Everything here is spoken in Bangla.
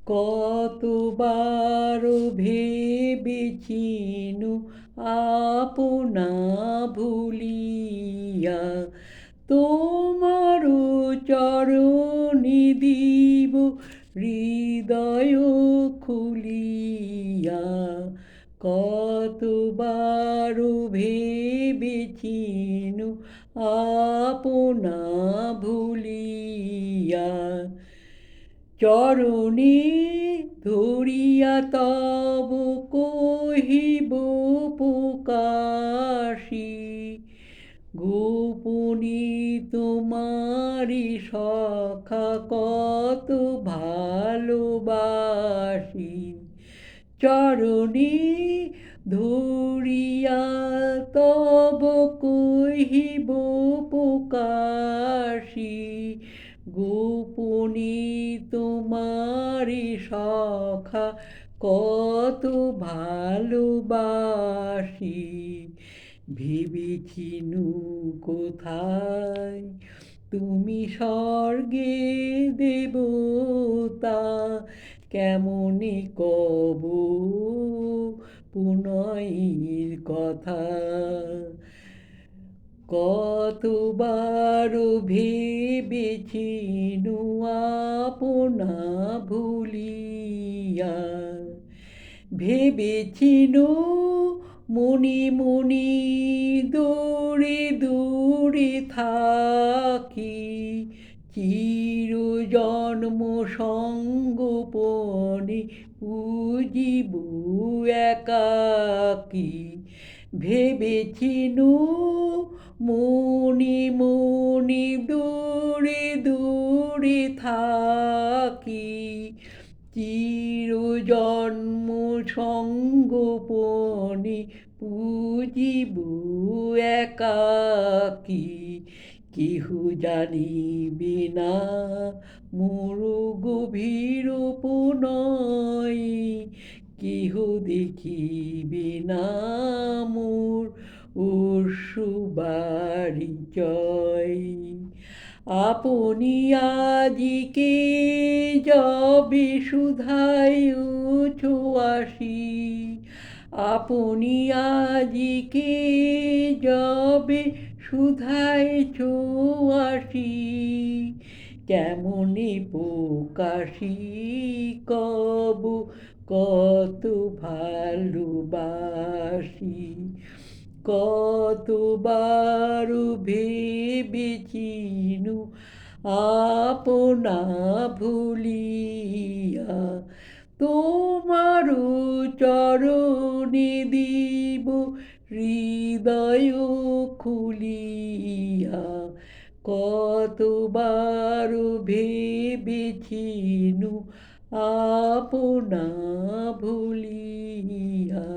কতবার ভেবেছিনু আপনা ভুলিয়া, তোমার চরণে দিব হৃদয় খুলিয়া। কতবার ভেবেছিনু আপনা ভুলিয়া, চরণে ধরিয়া তব কহিব প্রকাশী, গোপনে তোমারি সখা কত ভালোবাসি। চরণে ধরিয়া তব কহিব প্রকাশী, গোপনে তোমারি সখা কত ভালোবাসি। ভেবেছিনু কোথায় তুমি স্বর্গে দেবতা, কেমনে কব পুনয়ের কথা। কতবার ভেবেছিনু আপনা ভুলিয়া, ভেবেছিনু মনে মনে দূরে দূরে থাকি, চির জন্ম সঙ্গোপনে পুজিব একাকী। ভেবেছিনু মনে মনে দূরে দূরে থাকি, চির জন্ম সঙ্গোপনে পুজিব একাকী। কেহ জানিবে না মোর গভীর প্রণয়, কেহ দেখিবে না মোর অশ্রুবারিচয়। আপনি আজিকে যবে শুধায় ছোঁয়াশি, আপনি আজিকে যবে শুধায় ছোঁয়াশি, কেমনে প্রকাশি কব কত ভালোবাসি। কতবার ভেবেছিনু আপনা ভুলিয়া, তোমার চরণে দিব হৃদয় খুলিয়া। কতবার ভেবেছিনু আপনা ভুলিয়া।